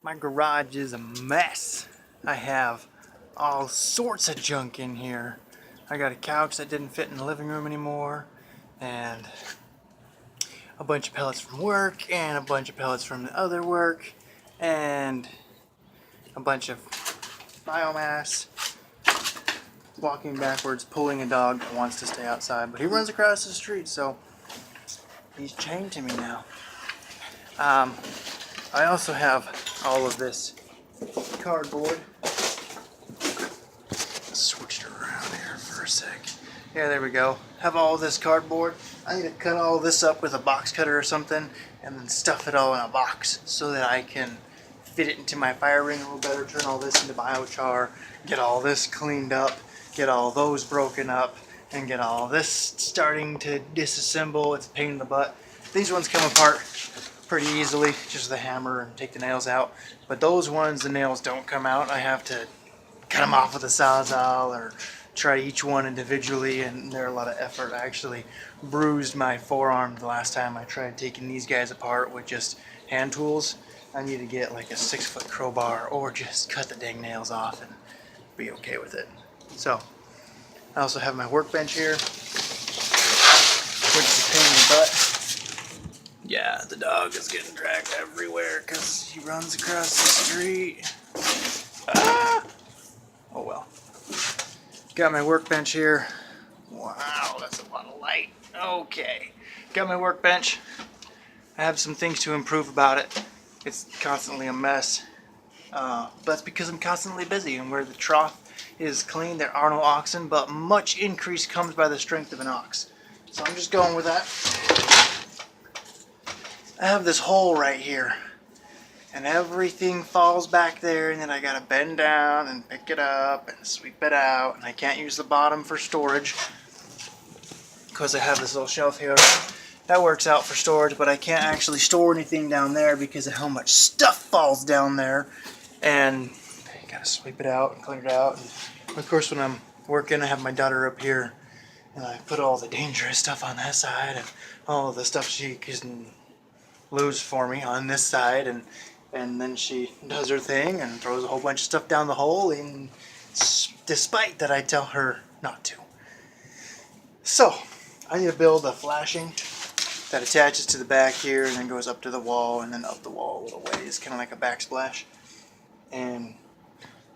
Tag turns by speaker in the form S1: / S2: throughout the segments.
S1: My garage is a mess. I have all sorts of junk in here. I got a couch that didn't fit in the living room anymore, and a bunch of pellets from work, and a bunch of pellets from the other work, and a bunch of biomass. Walking backwards, pulling a dog that wants to stay outside, but he runs across the street, so he's chained to me now. I also have all of this cardboard. Switched around here for a sec. Yeah, there we go. Have all this cardboard. I need to cut all this up with a box cutter or something and then stuff it all in a box so that I can fit it into my fire ring a little better, turn all this into biochar, get all this cleaned up, get all those broken up, and get all this starting to disassemble. It's a pain in the butt. These ones come apart pretty easily, just with a hammer and take the nails out. But those ones, the nails don't come out. I have to cut them off with a sawzall or try each one individually, and they're a lot of effort. I actually bruised my forearm the last time I tried taking these guys apart with just hand tools. I need to get like a 6-foot crowbar or just cut the dang nails off and be okay with it. So I also have my workbench here, which is a pain in the butt. Yeah, the dog is getting dragged everywhere because he runs across the street. Ah! Oh well. Got my workbench here. Wow, that's a lot of light. Okay. Got my workbench. I have some things to improve about it. It's constantly a mess. But that's because I'm constantly busy, and where the trough is clean, there are no oxen, but much increase comes by the strength of an ox. So I'm just going with that. I have this hole right here, and everything falls back there, and then I gotta bend down and pick it up and sweep it out, and I can't use the bottom for storage because I have this little shelf here. That works out for storage, but I can't actually store anything down there because of how much stuff falls down there, and I gotta sweep it out and clean it out. And of course, when I'm working, I have my daughter up here, and I put all the dangerous stuff on that side, and all the stuff she can lose for me on this side, and then she does her thing and throws a whole bunch of stuff down the hole, and despite that I tell her not to. So I need to build a flashing that attaches to the back here and then goes up to the wall and then up the wall a little ways, kind of like a backsplash. And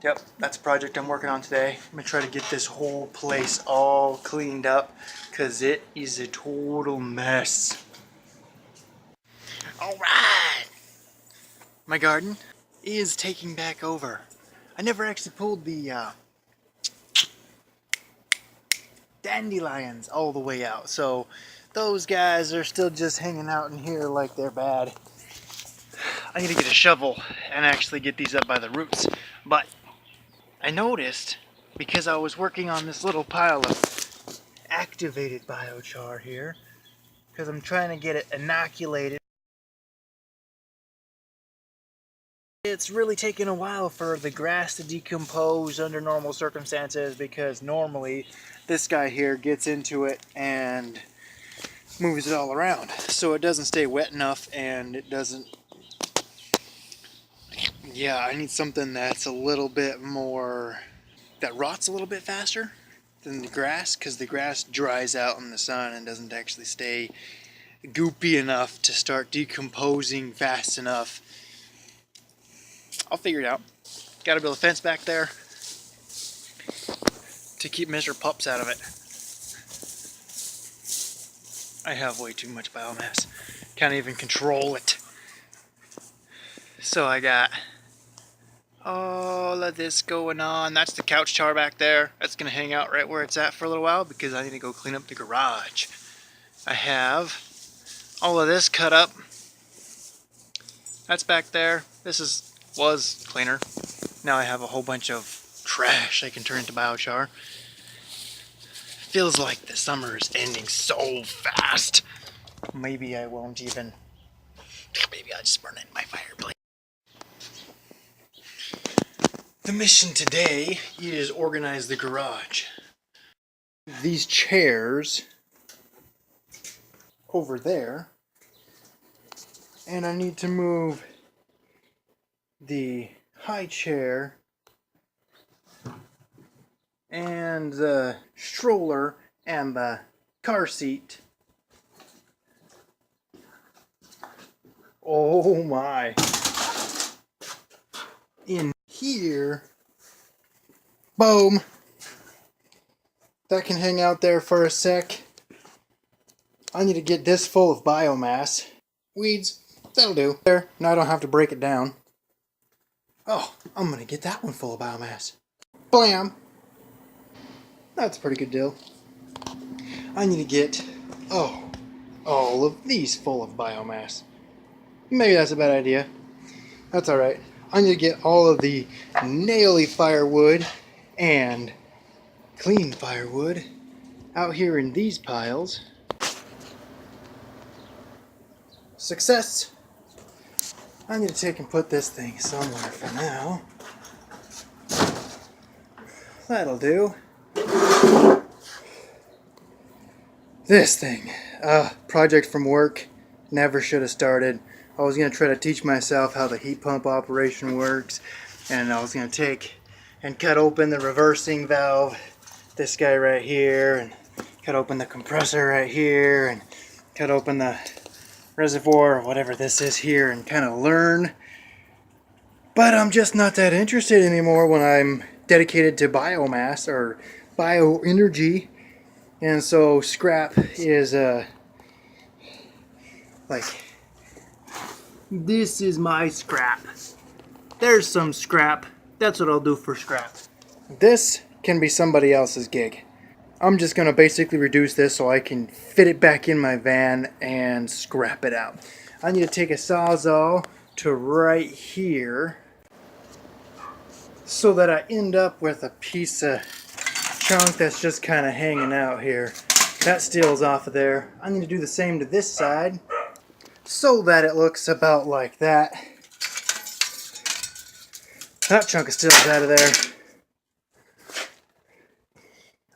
S1: yep, that's a project I'm working on today. I'm gonna try to get this whole place all cleaned up because it is a total mess. Alright! My garden is taking back over. I never actually pulled the dandelions all the way out, so those guys are still just hanging out in here like they're bad. I need to get a shovel and actually get these up by the roots, but I noticed, because I was working on this little pile of activated biochar here, because I'm trying to get it inoculated, it's really taken a while for the grass to decompose under normal circumstances, because normally this guy here gets into it and moves it all around, so it doesn't stay wet enough, and it doesn't. Yeah, I need something that's a little bit more, that rots a little bit faster than the grass, because the grass dries out in the sun and doesn't actually stay goopy enough to start decomposing fast enough. I'll figure it out. Gotta build a fence back there to keep Mr. Pups out of it. I have way too much biomass. Can't even control it. So I got all of this going on. That's the couch char back there. That's gonna hang out right where it's at for a little while because I need to go clean up the garage. I have all of this cut up. That's back there. This was cleaner. Now I have a whole bunch of trash I can turn into biochar. Feels like the summer is ending so fast. Maybe I won't even. Maybe I'll just burn it in my fireplace. The mission today is organize the garage. These chairs over there, and I need to move the high chair, and the stroller, and the car seat. Oh my. In here, boom. That can hang out there for a sec. I need to get this full of biomass. Weeds, that'll do. There, now I don't have to break it down. Oh, I'm gonna get that one full of biomass. Blam! That's a pretty good deal. I need to get, all of these full of biomass. Maybe that's a bad idea. That's alright. I need to get all of the naily firewood and clean firewood out here in these piles. Success! I need to take and put this thing somewhere for now. That'll do. This thing. Project from work. Never should have started. I was going to try to teach myself how the heat pump operation works. And I was going to take and cut open the reversing valve. This guy right here. And cut open the compressor right here. And cut open the reservoir or whatever this is here. And kind of learn. But I'm just not that interested anymore when I'm dedicated to biomass or bioenergy. And so scrap is like, this is my scrap. There's some scrap. That's what I'll do for scrap. This can be somebody else's gig. I'm just going to basically reduce this so I can fit it back in my van and scrap it out. I need to take a Sawzall to right here so that I end up with a piece of chunk that's just kind of hanging out here. That steel's off of there. I need to do the same to this side so that it looks about like that. That chunk of steel is out of there.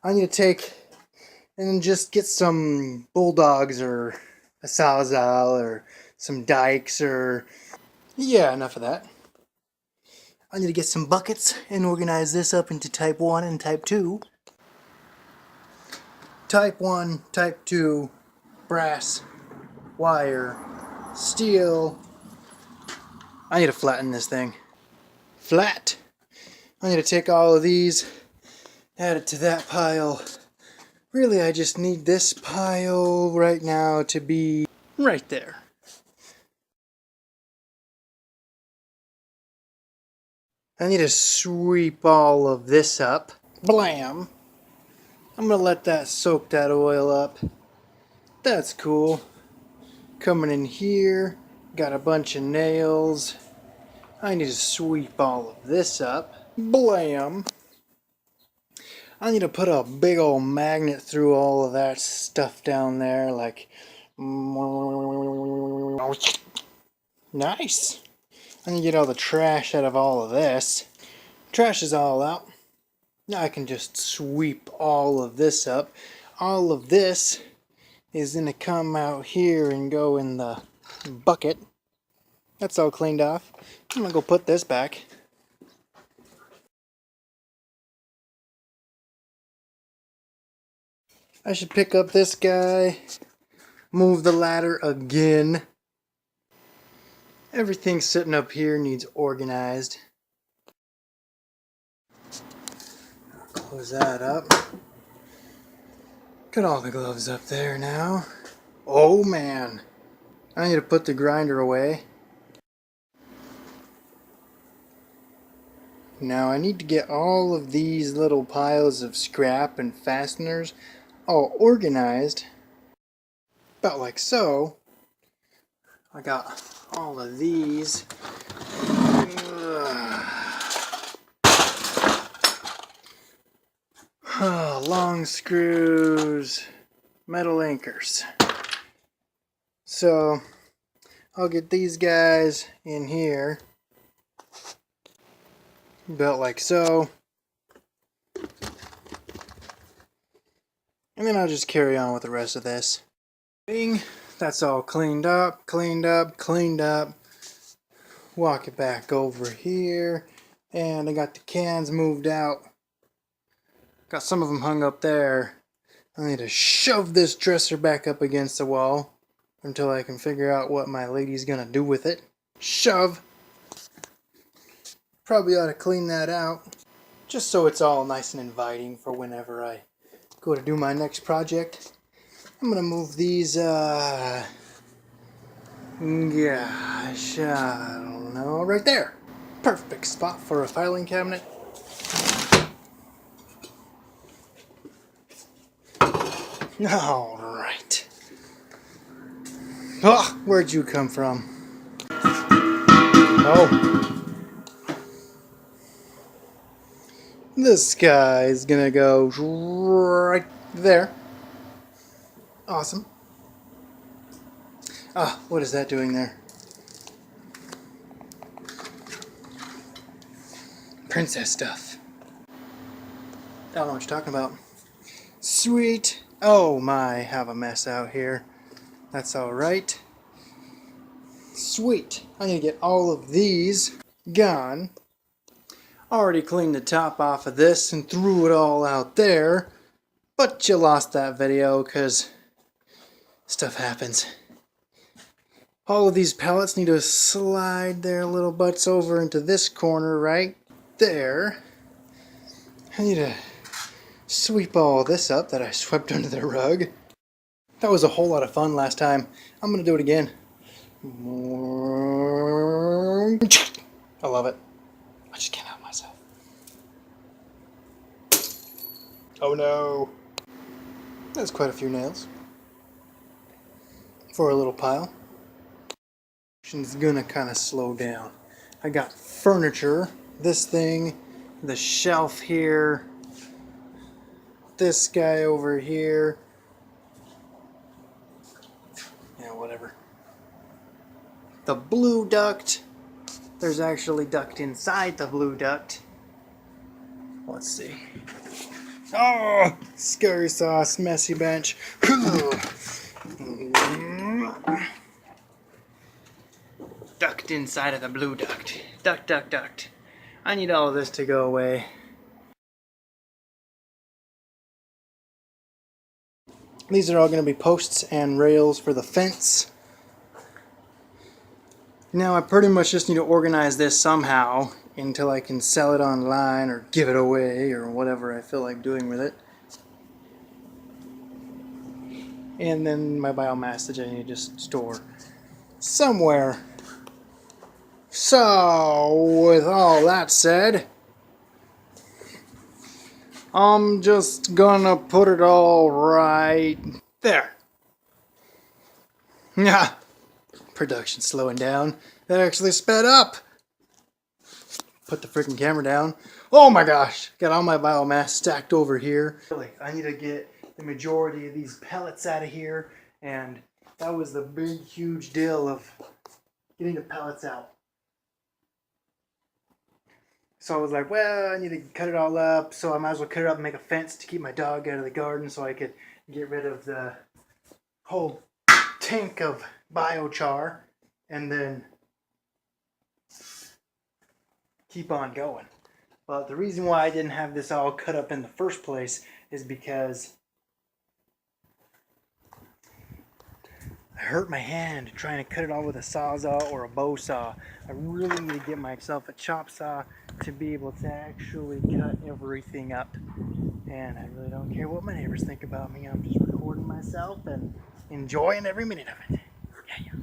S1: I need to take and just get some bulldogs or a Sawzall or some dikes or... yeah, enough of that. I need to get some buckets and organize this up into type 1 and type 2. Type 1, type 2, brass, wire, steel. I need to flatten this thing. Flat. I need to take all of these, add it to that pile. Really, I just need this pile right now to be right there. I need to sweep all of this up. Blam! I'm gonna let that soak that oil up. That's cool. Coming in here, got a bunch of nails. I need to sweep all of this up. Blam! I need to put a big old magnet through all of that stuff down there, like... nice! I need to get all the trash out of all of this. Trash is all out. Now I can just sweep all of this up. All of this is going to come out here and go in the bucket. That's all cleaned off. I'm going to go put this back. I should pick up this guy, move the ladder again. Everything sitting up here needs organized. Close that up. Got all the gloves up there now. Oh man, I need to put the grinder away. Now I need to get all of these little piles of scrap and fasteners all organized, about like so. I got all of these. Long screws, metal anchors. So I'll get these guys in here, about like so. And then I'll just carry on with the rest of this. That's all cleaned up, cleaned up, cleaned up. walk it back over here, and I got the cans moved out. Got some of them hung up there. I need to shove this dresser back up against the wall until I can figure out what my lady's gonna do with it. Shove! Probably ought to clean that out, just so it's all nice and inviting for whenever I go to do my next project. I'm gonna move these, gosh, I don't know, right there. Perfect spot for a filing cabinet. Alright. Oh, where'd you come from? Oh. This guy is gonna go right there. Awesome. Ah, what is that doing there? Princess stuff. I don't know what you're talking about. Sweet. Oh my, have a mess out here. That's alright. Sweet. I need to get all of these gone. Already cleaned the top off of this and threw it all out there. But you lost that video because stuff happens. All of these pellets need to slide their little butts over into this corner right there. I need to sweep all this up that I swept under the rug. That was a whole lot of fun last time. I'm going to do it again. I love it. I just can't help myself. Oh no. That's quite a few nails for a little pile. It's gonna kind of slow down. I got furniture, this thing, the shelf here, this guy over here. Yeah, whatever. The blue duct. There's actually duct inside the blue duct. Let's see. Oh, scary sauce, messy bench. Duct inside of the blue duct. Duct, duct, duct. I need all of this to go away. These are all going to be posts and rails for the fence. Now I pretty much just need to organize this somehow until I can sell it online or give it away or whatever I feel like doing with it. And then my biomass that I need to just store somewhere. So, with all that said, I'm just gonna put it all right there. Yeah, production slowing down. It actually sped up. Put the freaking camera down. Oh my gosh, got all my biomass stacked over here. Really, I need to get the majority of these pellets out of here, and that was the big, huge deal of getting the pellets out. So I was like, well, I need to cut it all up, so I might as well cut it up and make a fence to keep my dog out of the garden so I could get rid of the whole tank of biochar and then keep on going. But the reason why I didn't have this all cut up in the first place is because I hurt my hand trying to cut it all with a sawzall or a bow saw. I really need to get myself a chop saw to be able to actually cut everything up. And I really don't care what my neighbors think about me. I'm just recording myself and enjoying every minute of it. Yeah.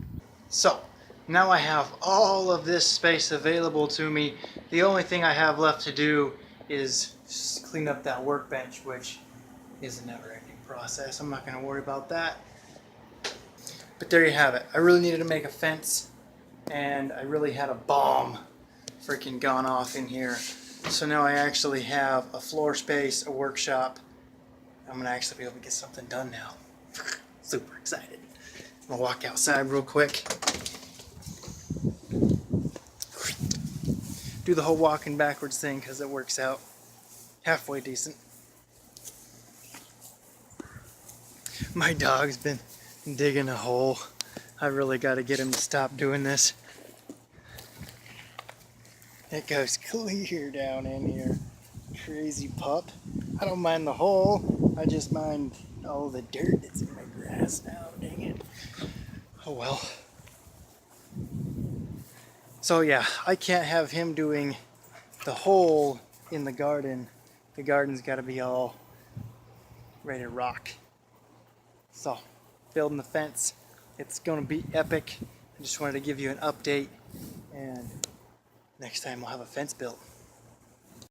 S1: So, now I have all of this space available to me. The only thing I have left to do is just clean up that workbench, which is a never-ending process. I'm not going to worry about that. But there you have it. I really needed to make a fence, and I really had a bomb freaking gone off in here. So now I actually have a floor space, a workshop. I'm going to actually be able to get something done now. Super excited. I'm going to walk outside real quick. Do the whole walking backwards thing because it works out halfway decent. My dog's been digging a hole. I really got to get him to stop doing this. It goes clear down in here. Crazy pup. I don't mind the hole. I just mind all the dirt that's in my grass now. Dang it. Oh well. So yeah, I can't have him doing the hole in the garden. The garden's got to be all ready to rock. So, building the fence. It's going to be epic. I just wanted to give you an update, and next time we'll have a fence built.